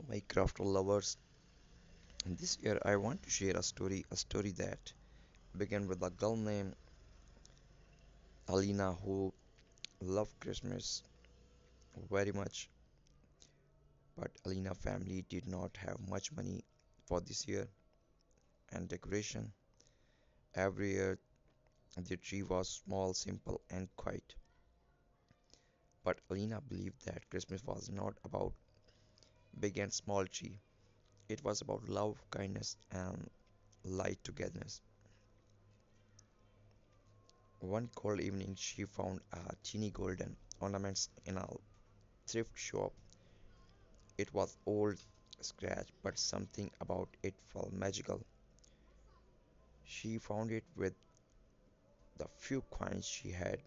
my craft lovers. This year I want to share a story that began with a girl named Alina who loved Christmas very much, but Alina family did not have much money for this year and decoration. Every year the tree was small, simple and quiet. But Alina believed that Christmas was not about big and small tree. It was about love, kindness and light togetherness. One cold evening, she found a teeny golden ornaments in a thrift shop. It was old, scratched, but something about it felt magical. She found it with the few coins she had.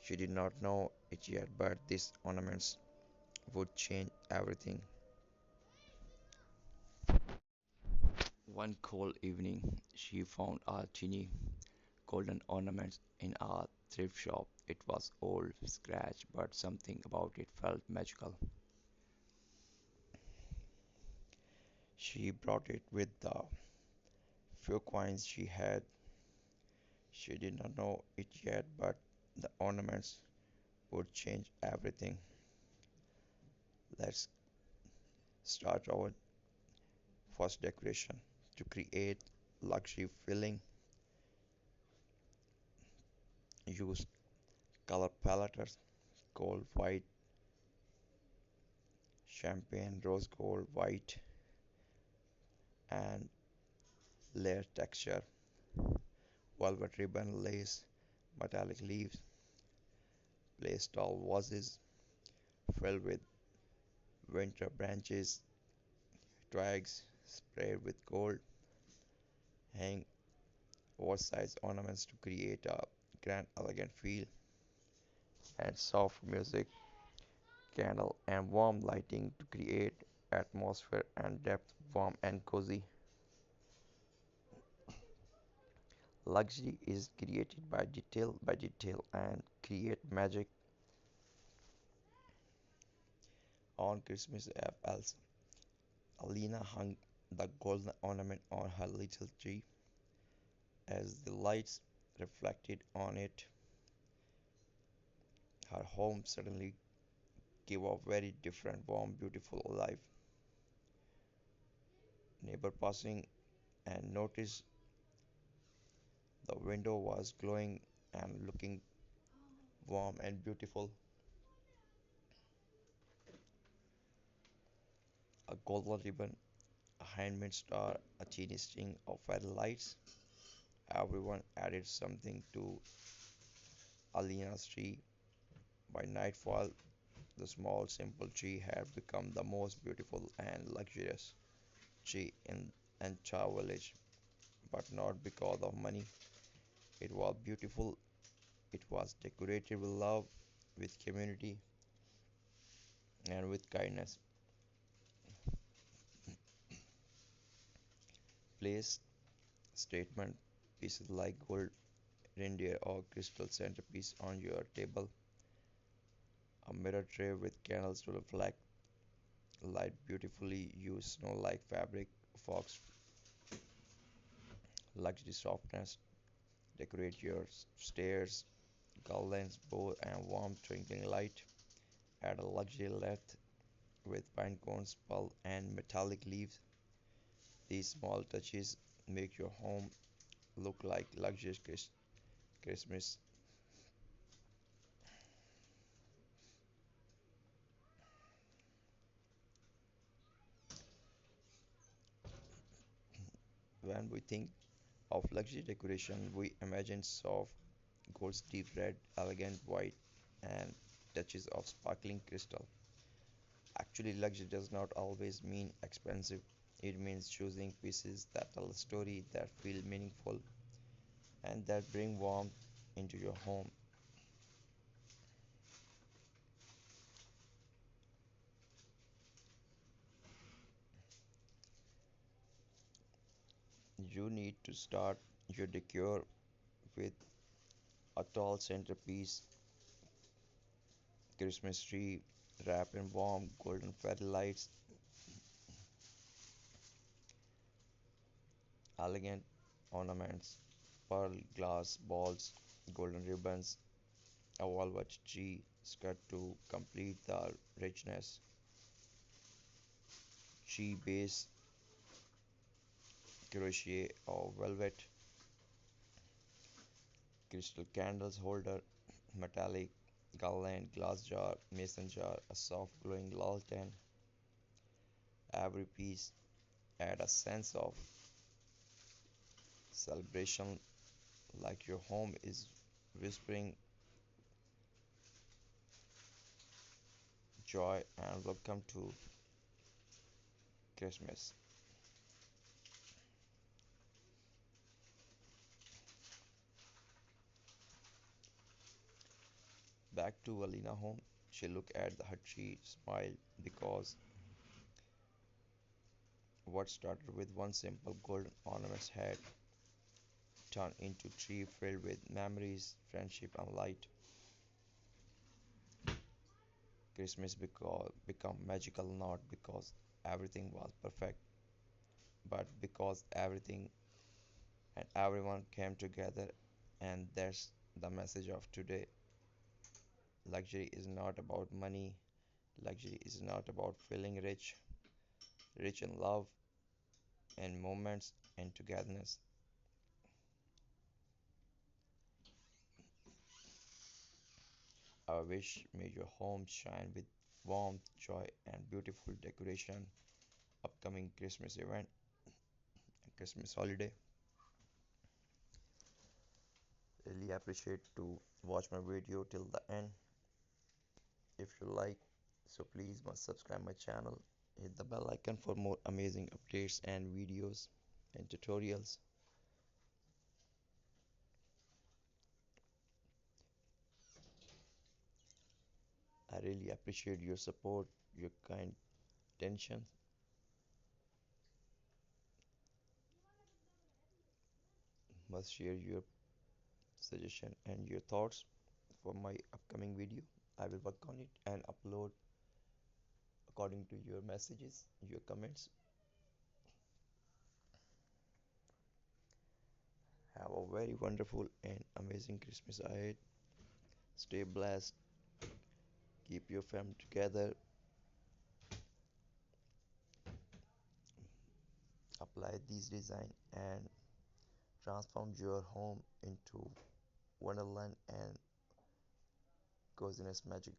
She did not know it yet, but these ornaments would change everything. One cold evening, she found a teeny golden ornament in a thrift shop. It was old, scratched, but something about it felt magical. She brought it with the few coins she had. She did not know it yet, but the ornaments would change everything. Let's start our first decoration. To create luxury feeling, use color palettes, gold, white, champagne, rose gold, white, and layer texture, velvet ribbon, lace, metallic leaves, place tall vases filled with winter branches, twigs sprayed with gold, hang oversized ornaments to create a grand, elegant feel, and soft music, candle, and warm lighting to create atmosphere and depth, warm and cozy. Luxury is created by detail and create magic. On Christmas Eve, else Alina hung the golden ornament on her little tree. As the lights reflected on it, her home suddenly gave a very different, warm, beautiful life. Neighbor passing and noticed the window was glowing and looking warm and beautiful. A golden ribbon, a handmade star, a teeny string of fairy lights. Everyone added something to Alina's tree. By nightfall, the small, simple tree had become the most beautiful and luxurious tree in entire village. But not because of money. It was beautiful. It was decorated with love, with community, and with kindness. Place statement pieces like gold reindeer or crystal centerpiece on your table. A mirror tray with candles to reflect light beautifully. Use snow-like fabric, fox luxury softness. Decorate your stairs, garlands, bow, and warm twinkling light. Add a luxury lath with pine cones, pearl, and metallic leaves. These small touches make your home look like luxurious Christmas. When we think of luxury decoration, we imagine soft gold, deep red, elegant white, and touches of sparkling crystal. Actually, luxury does not always mean expensive. It means choosing pieces that tell a story, that feel meaningful, and that bring warmth into your home. You need to start your decor with a tall centerpiece, Christmas tree wrapped in warm golden fairy lights, Elegant ornaments, pearl glass balls, golden ribbons, a velvet tree skirt to complete the richness, tree base, crochet or velvet, crystal candles holder, metallic garland, glass jar, mason jar, a soft glowing lantern. Every piece add a sense of celebration, like your home is whispering joy and welcome to Christmas. Back to Alina home, she looked at her tree, smiled because what started with one simple golden ornament had turned into tree filled with memories, friendship, and light. Christmas become magical not because everything was perfect, but because everything and everyone came together, and that's the message of today. Luxury is not about money, luxury is not about feeling rich, rich in love and moments and togetherness. I wish may your home shine with warmth, joy, and beautiful decoration. Upcoming Christmas event and Christmas holiday. Really appreciate to watch my video till the end. If you like, so please must subscribe my channel. Hit the bell icon for more amazing updates and videos and tutorials. I really appreciate your support, your kind attention. Must share your suggestion and your thoughts for my upcoming video. I will work on it and upload according to your messages, your comments. Have a very wonderful and amazing Christmas ahead. Stay blessed. Keep your family together. Apply these design and transform your home into Wonderland and coziness magic.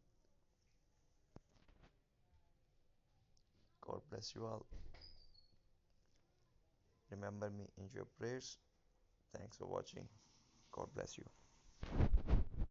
God bless you all. Remember me in your prayers. Thanks for watching. God bless you.